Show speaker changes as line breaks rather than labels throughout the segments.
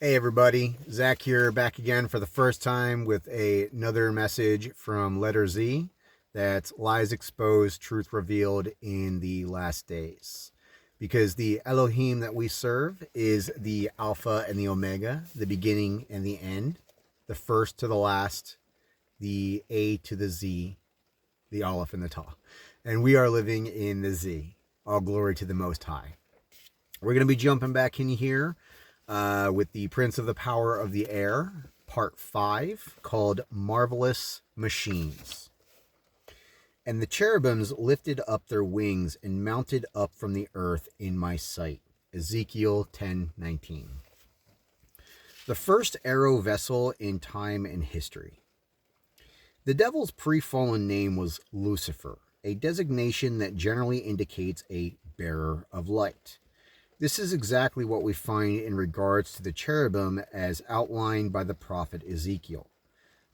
Hey everybody, Zach here, back again for the first time with another message from LETR-Z. That's lies exposed, truth revealed in the last days. Because the Elohim that we serve is the Alpha and the Omega, the beginning and the end, the first to the last, the A to the Z, the Aleph and the Ta. And we are living in the Z. All glory to the Most High. We're going to be jumping back in here with the Prince of the Power of the Air, Part 5, called Marvelous Machines. And the cherubims lifted up their wings and mounted up from the earth in my sight. Ezekiel 10:19. The first Aero-Vessel in time and history. The devil's pre-fallen name was Lucifer, a designation that generally indicates a bearer of light. This is exactly what we find in regards to the cherubim as outlined by the prophet Ezekiel.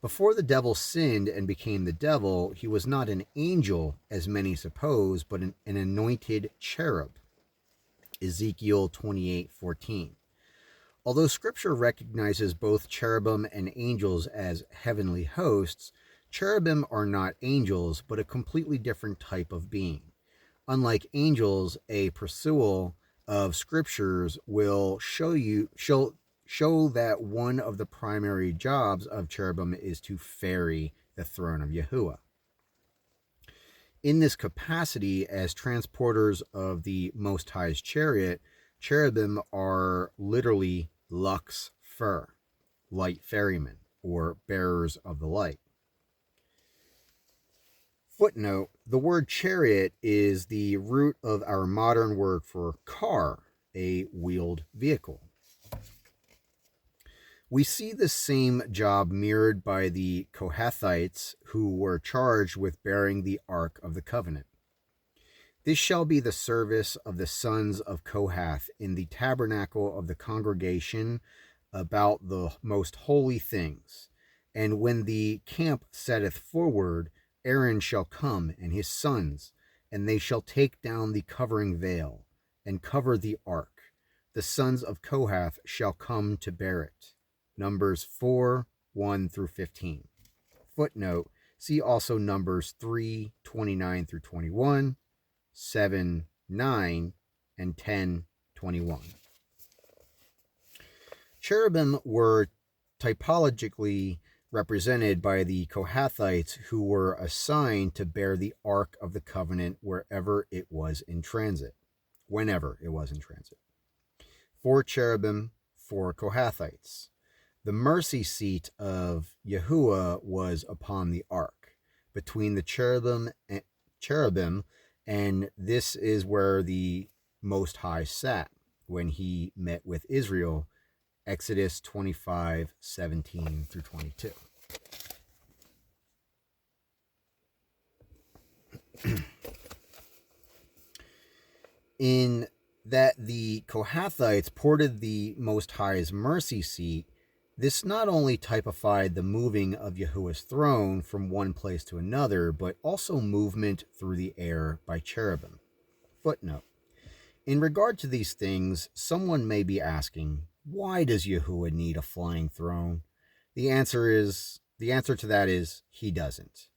Before the devil sinned and became the devil, he was not an angel, as many suppose, but an anointed cherub. Ezekiel 28:14. Although Scripture recognizes both cherubim and angels as heavenly hosts, cherubim are not angels, but a completely different type of being. Unlike angels, a pursual of scriptures will show that one of the primary jobs of cherubim is to ferry the throne of Yahuwah. In this capacity, as transporters of the Most High's chariot, cherubim are literally lux fer, light ferrymen, or bearers of the light. Footnote, the word chariot is the root of our modern word for car, a wheeled vehicle. We see the same job mirrored by the Kohathites, who were charged with bearing the Ark of the Covenant. This shall be the service of the sons of Kohath in the tabernacle of the congregation about the most holy things. And when the camp setteth forward, Aaron shall come and his sons, and they shall take down the covering veil, and cover the ark. The sons of Kohath shall come to bear it. Numbers 4:1-15. Footnote, see also Numbers 3:29-21, 7:9, and 10:21. Cherubim were typologically represented by the Kohathites, who were assigned to bear the Ark of the Covenant whenever it was in transit. 4 cherubim, 4 Kohathites. The mercy seat of Yahuwah was upon the ark, between the cherubim, and this is where the Most High sat when he met with Israel. Exodus 25:17-22. In that the Kohathites ported the Most High's mercy seat, this not only typified the moving of Yahuwah's throne from one place to another, but also movement through the air by cherubim. Footnote, in regard to these things, someone may be asking, why does Yahuwah need a flying throne? The answer to that is he doesn't.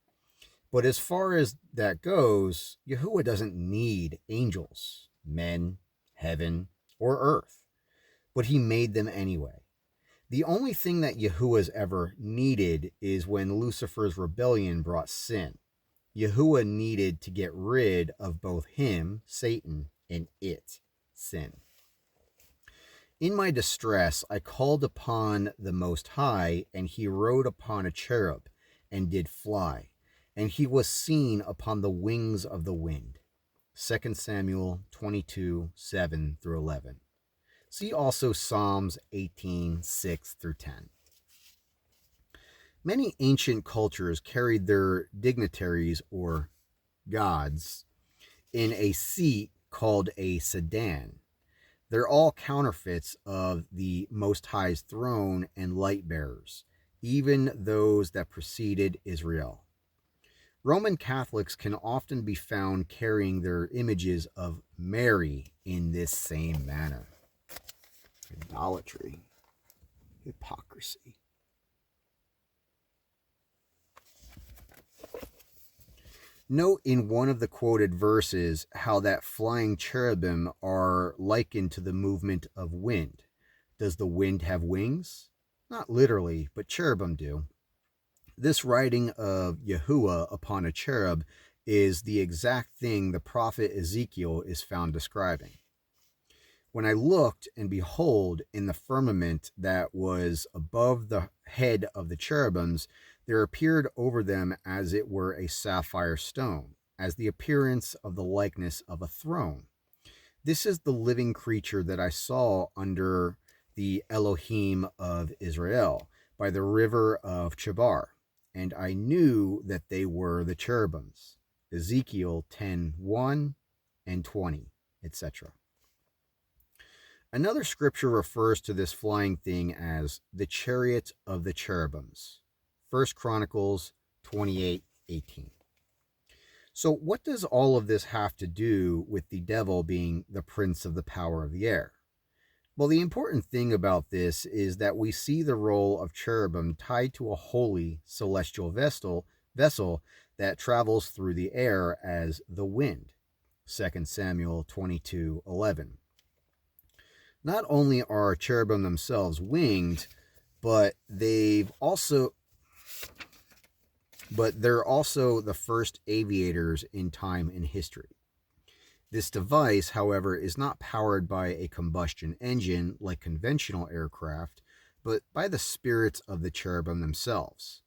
But as far as that goes, Yahuwah doesn't need angels, men, heaven, or earth. But he made them anyway. The only thing that Yahuwah's ever needed is when Lucifer's rebellion brought sin. Yahuwah needed to get rid of both him, Satan, and it, sin. In my distress, I called upon the Most High, and he rode upon a cherub, and did fly, and he was seen upon the wings of the wind. 2 Samuel 22:7-11. See also Psalms 18:6-10. Many ancient cultures carried their dignitaries, or gods, in a seat called a sedan. They're all counterfeits of the Most High's throne and light bearers, even those that preceded Israel. Roman Catholics can often be found carrying their images of Mary in this same manner. Idolatry. Hypocrisy. Note in one of the quoted verses how that flying cherubim are likened to the movement of wind. Does the wind have wings? Not literally, but cherubim do. This writing of Yahuwah upon a cherub is the exact thing the prophet Ezekiel is found describing. When I looked, and behold, in the firmament that was above the head of the cherubims, there appeared over them as it were a sapphire stone, as the appearance of the likeness of a throne. This is the living creature that I saw under the Elohim of Israel, by the river of Chebar, and I knew that they were the cherubims. Ezekiel 10:1 and 20, etc. Another scripture refers to this flying thing as the chariot of the cherubims. 1 Chronicles 28:18. So what does all of this have to do with the devil being the prince of the power of the air? Well, the important thing about this is that we see the role of cherubim tied to a holy celestial vessel that travels through the air as the wind. 2 Samuel 22:11. Not only are cherubim themselves winged, but they're also the first aviators in time and history. This device, however, is not powered by a combustion engine like conventional aircraft, but by the spirits of the cherubim themselves.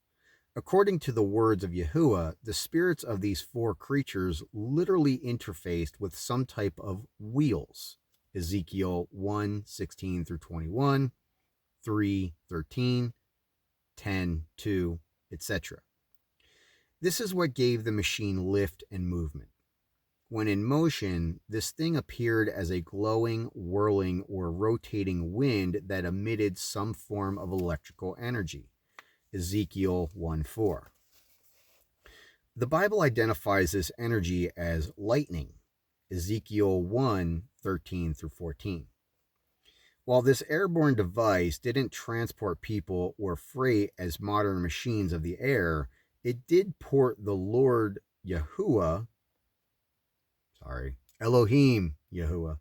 According to the words of Yahuwah, the spirits of these four creatures literally interfaced with some type of wheels. Ezekiel 1:16-21, 3:13, 10:2, etc. This is what gave the machine lift and movement. When in motion, this thing appeared as a glowing, whirling, or rotating wind that emitted some form of electrical energy. Ezekiel 1:4. The Bible identifies this energy as lightning. Ezekiel 1:13-14. While this airborne device didn't transport people or freight as modern machines of the air, it did port the Lord Elohim Yahuwah.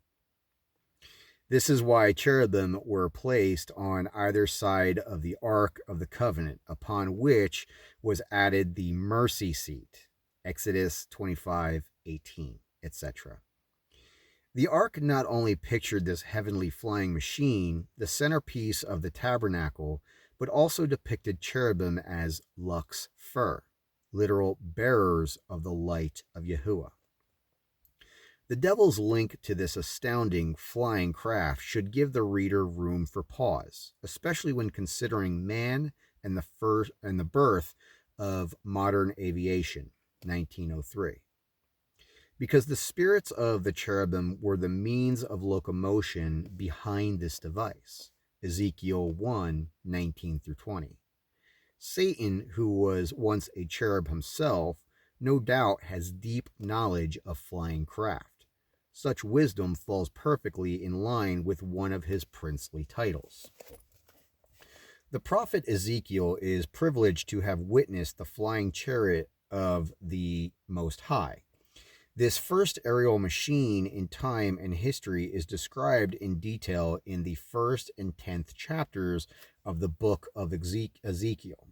This is why cherubim were placed on either side of the Ark of the Covenant, upon which was added the mercy seat. Exodus 25:18, etc. The ark not only pictured this heavenly flying machine, the centerpiece of the tabernacle, but also depicted cherubim as lux fur, literal bearers of the light of Yahuwah. The devil's link to this astounding flying craft should give the reader room for pause, especially when considering man and the birth of modern aviation, 1903. Because the spirits of the cherubim were the means of locomotion behind this device. Ezekiel 1:19-20. Satan, who was once a cherub himself, no doubt has deep knowledge of flying craft. Such wisdom falls perfectly in line with one of his princely titles. The prophet Ezekiel is privileged to have witnessed the flying chariot of the Most High. This first aerial machine in time and history is described in detail in the 1st and 10th chapters of the book of Ezekiel.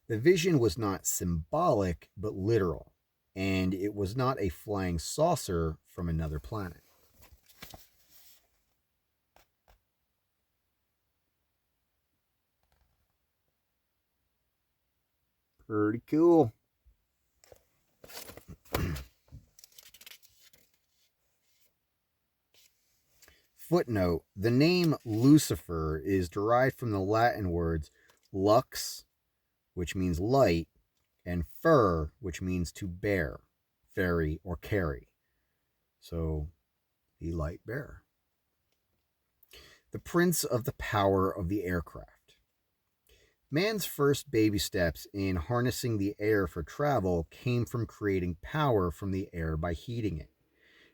The vision was not symbolic, but literal, and it was not a flying saucer from another planet. Pretty cool. Footnote: the name Lucifer is derived from the Latin words lux, which means light, and fur, which means to bear, ferry, or carry. So, the light bearer. The prince of the power of the aircraft. Man's first baby steps in harnessing the air for travel came from creating power from the air by heating it.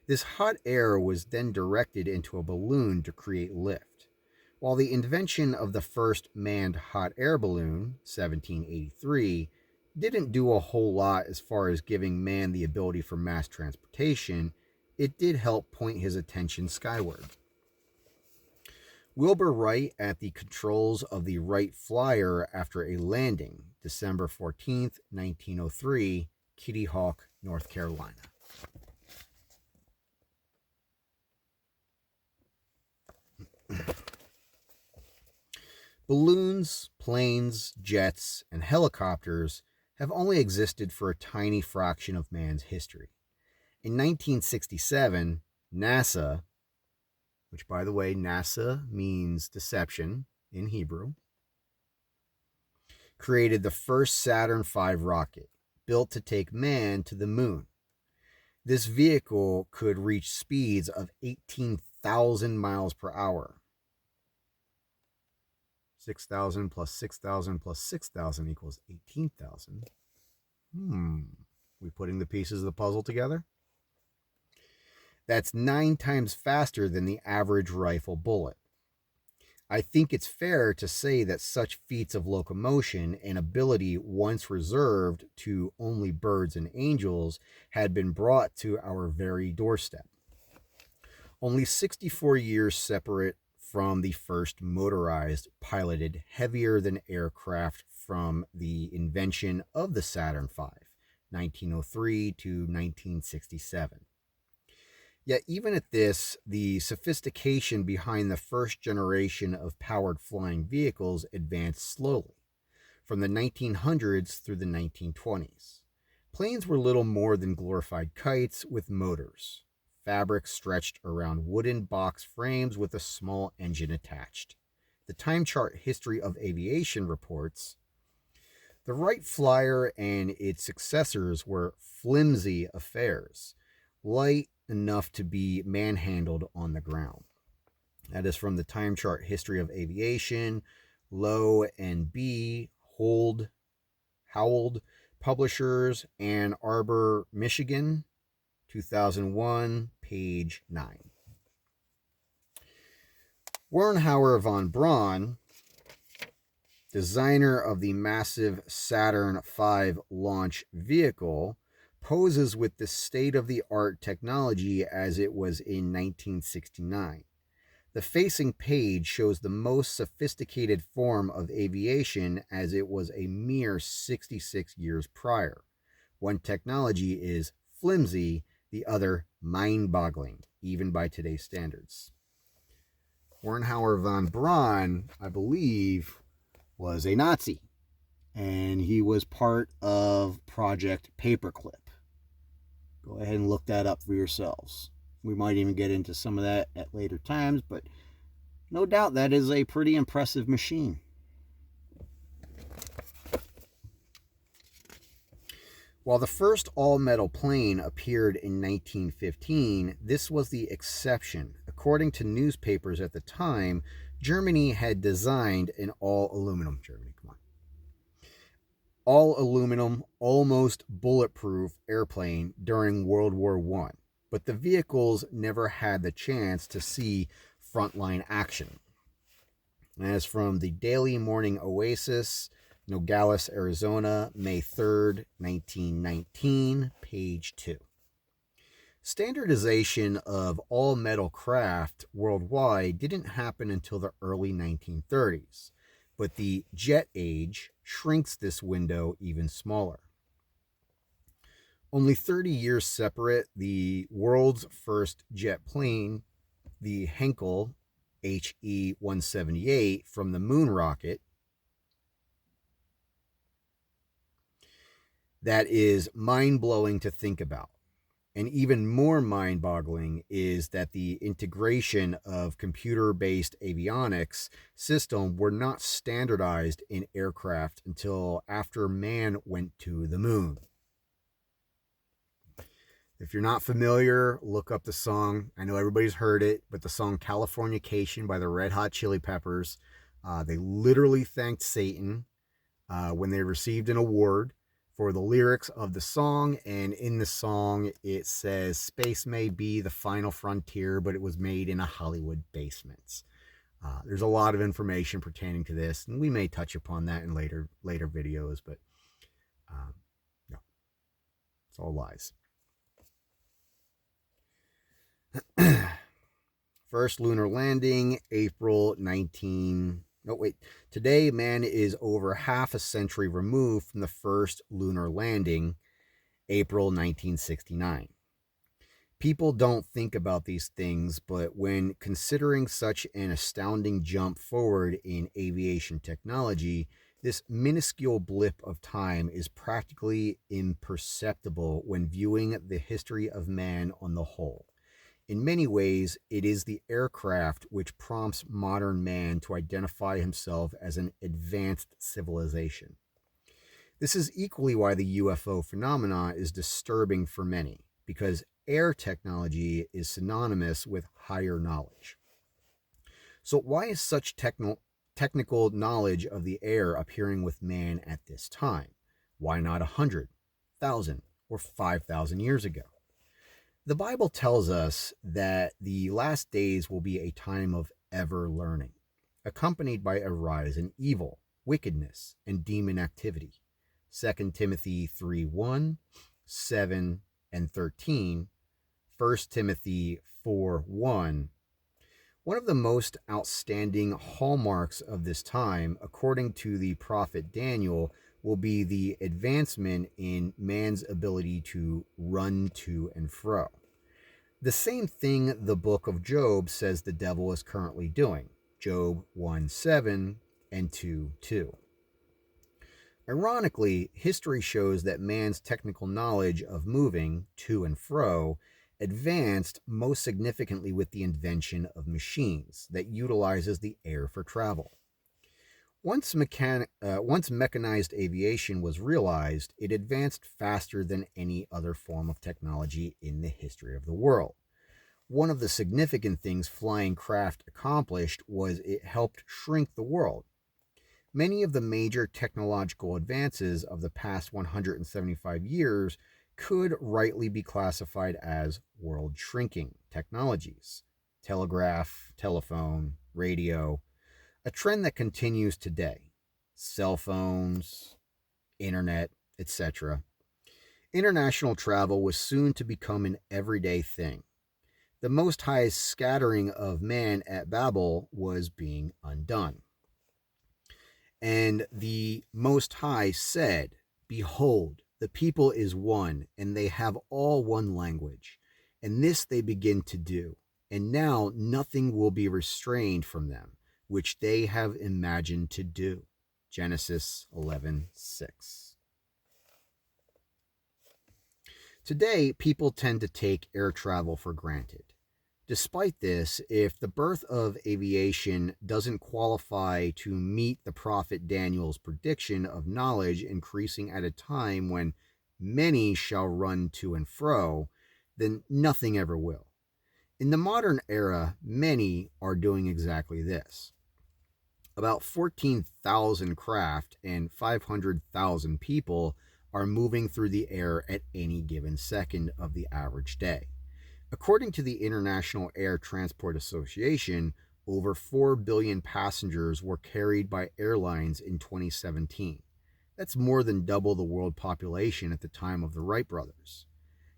This hot air was then directed into a balloon to create lift. While the invention of the first manned hot air balloon, 1783, didn't do a whole lot as far as giving man the ability for mass transportation, it did help point his attention skyward. Wilbur Wright at the controls of the Wright Flyer after a landing, December 14th, 1903, Kitty Hawk, North Carolina. Balloons, planes, jets, and helicopters have only existed for a tiny fraction of man's history. In 1967, NASA, which by the way, NASA means deception in Hebrew, created the first Saturn V rocket, built to take man to the moon. This vehicle could reach speeds of 18,000 miles per hour. 6,000 plus 6,000 plus 6,000 equals 18,000. We putting the pieces of the puzzle together? That's 9 times faster than the average rifle bullet. I think it's fair to say that such feats of locomotion and ability once reserved to only birds and angels had been brought to our very doorstep. Only 64 years separate from the first motorized, piloted, heavier-than-air craft from the invention of the Saturn V, 1903 to 1967. Yet even at this, the sophistication behind the first generation of powered flying vehicles advanced slowly, from the 1900s through the 1920s. Planes were little more than glorified kites with motors, fabric stretched around wooden box frames with a small engine attached. The Time Chart History of Aviation reports, the Wright Flyer and its successors were flimsy affairs, light enough to be manhandled on the ground. That is from the Time Chart History of Aviation, Lowe and B. Howell, Publishers, Ann Arbor, Michigan, 2001, page 9. Wernhauer von Braun, designer of the massive Saturn V launch vehicle, poses with the state-of-the-art technology as it was in 1969. The facing page shows the most sophisticated form of aviation as it was a mere 66 years prior. One technology is flimsy, the other mind-boggling, even by today's standards. Wernhauer von Braun, I believe, was a Nazi, and he was part of Project Paperclip. Go ahead and look that up for yourselves. We might even get into some of that at later times, but no doubt that is a pretty impressive machine. While the first all-metal plane appeared in 1915, this was the exception. According to newspapers at the time, Germany had designed an all-aluminum, all-aluminum, almost bulletproof airplane during World War I, but the vehicles never had the chance to see frontline action. As from the Daily Morning Oasis, Nogales, Arizona, May 3rd, 1919, page 2. Standardization of all-metal craft worldwide didn't happen until the early 1930s, but the jet age shrinks this window even smaller. Only 30 years separate, the world's first jet plane, the Henkel HE-178 from the moon rocket, that is mind-blowing to think about. And even more mind-boggling is that the integration of computer-based avionics system were not standardized in aircraft until after man went to the moon. If you're not familiar, look up the song. I know everybody's heard it, but the song Californication by the Red Hot Chili Peppers. They literally thanked Satan when they received an award for the lyrics of the song, and in the song it says, space may be the final frontier, but it was made in a Hollywood basement. There's a lot of information pertaining to this, and we may touch upon that in later videos, but no, it's all lies. First lunar landing, April 19. No, wait. Today, man is over half a century removed from the first lunar landing, April 1969. People don't think about these things, but when considering such an astounding jump forward in aviation technology, this minuscule blip of time is practically imperceptible when viewing the history of man on the whole. In many ways, it is the aircraft which prompts modern man to identify himself as an advanced civilization. This is equally why the UFO phenomena is disturbing for many, because air technology is synonymous with higher knowledge. So why is such technical knowledge of the air appearing with man at this time? Why not 100, 1,000, or 5,000 years ago? The Bible tells us that the last days will be a time of ever learning, accompanied by a rise in evil, wickedness, and demon activity. 2 Timothy 3:1, 7, and 13, 1 Timothy 4:1. One of the most outstanding hallmarks of this time, according to the prophet Daniel, will be the advancement in man's ability to run to and fro. The same thing the book of Job says the devil is currently doing. Job 1:7 and 2:2. Ironically, history shows that man's technical knowledge of moving to and fro advanced most significantly with the invention of machines that utilizes the air for travel. Once mechanized aviation was realized, it advanced faster than any other form of technology in the history of the world. One of the significant things flying craft accomplished was it helped shrink the world. Many of the major technological advances of the past 175 years could rightly be classified as world shrinking technologies. Telegraph, telephone, radio, a trend that continues today. Cell phones, internet, etc. International travel was soon to become an everyday thing. The Most High's scattering of man at Babel was being undone. And the Most High said, "Behold, the people is one, and they have all one language. And this they begin to do. And now nothing will be restrained from them, which they have imagined to do." Genesis 11:6. Today, people tend to take air travel for granted. Despite this, if the birth of aviation doesn't qualify to meet the prophet Daniel's prediction of knowledge increasing at a time when many shall run to and fro, then nothing ever will. In the modern era, many are doing exactly this. About 14,000 craft and 500,000 people are moving through the air at any given second of the average day. According to the International Air Transport Association, over 4 billion passengers were carried by airlines in 2017. That's more than double the world population at the time of the Wright brothers.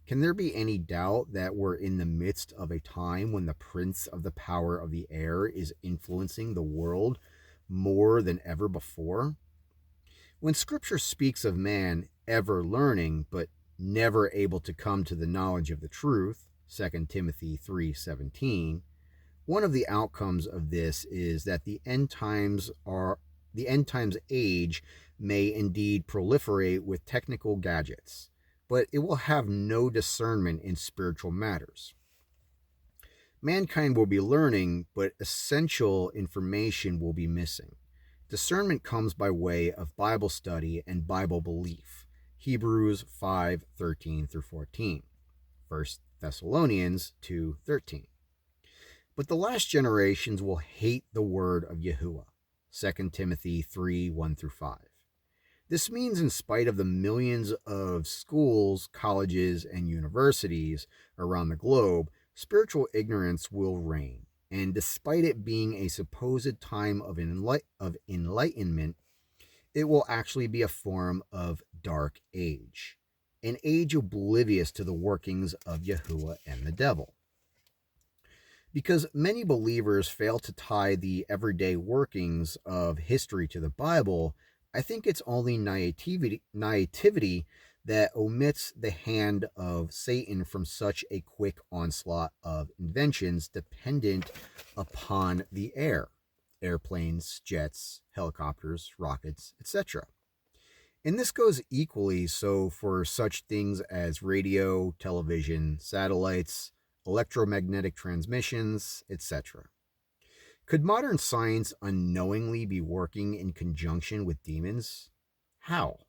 Can there be any doubt that we're in the midst of a time when the prince of the power of the air is influencing the world more than ever before? When Scripture speaks of man ever learning but never able to come to the knowledge of the truth, 2 Timothy 3:17, one of the outcomes of this is that the end times age may indeed proliferate with technical gadgets, but it will have no discernment in spiritual matters. Mankind will be learning, but essential information will be missing. Discernment comes by way of Bible study and Bible belief. Hebrews 5:13 through 14. 1 Thessalonians 2:13. But the last generations will hate the word of Yahuwah. 2 Timothy 3:1 through 5. This means in spite of the millions of schools, colleges, and universities around the globe, spiritual ignorance will reign. And despite it being a supposed time of enlightenment, it will actually be a form of dark age, an age oblivious to the workings of Yahuwah and the devil. Because many believers fail to tie the everyday workings of history to the Bible, I think it's only naivety that omits the hand of Satan from such a quick onslaught of inventions dependent upon the air: airplanes, jets, helicopters, rockets, etc. And this goes equally so for such things as radio, television, satellites, electromagnetic transmissions, etc. Could modern science unknowingly be working in conjunction with demons? How?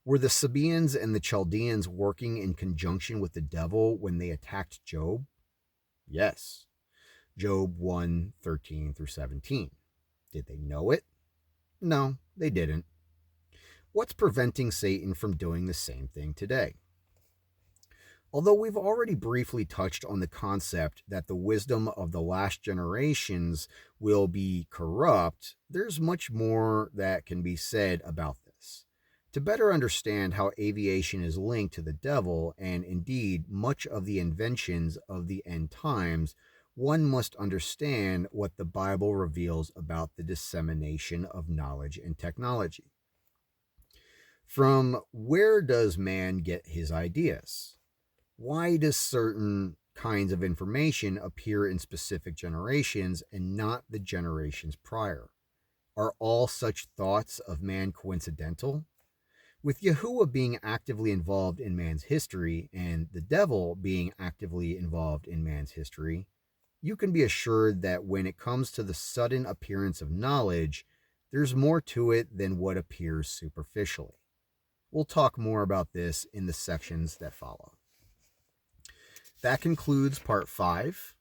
Were the Sabaeans and the Chaldeans working in conjunction with the devil when they attacked Job? Yes. Job 1:13 through 17. Did they know it? No, they didn't. What's preventing Satan from doing the same thing today? Although we've already briefly touched on the concept that the wisdom of the last generations will be corrupt, there's much more that can be said about this. To better understand how aviation is linked to the devil, and indeed much of the inventions of the end times, one must understand what the Bible reveals about the dissemination of knowledge and technology. From where does man get his ideas? Why does certain kinds of information appear in specific generations and not the generations prior? Are all such thoughts of man coincidental? With Yahuwah being actively involved in man's history and the devil being actively involved in man's history, you can be assured that when it comes to the sudden appearance of knowledge, there's more to it than what appears superficially. We'll talk more about this in the sections that follow. That concludes part 5.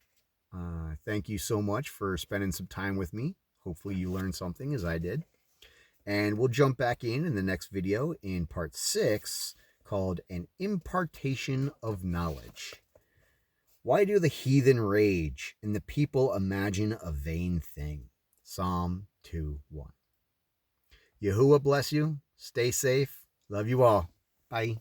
Thank you so much for spending some time with me. Hopefully you learned something as I did. And we'll jump back in the next video in part 6 called An Impartation of Knowledge. Why do the heathen rage and the people imagine a vain thing? Psalm 2:1. Yahuwah bless you. Stay safe. Love you all. Bye.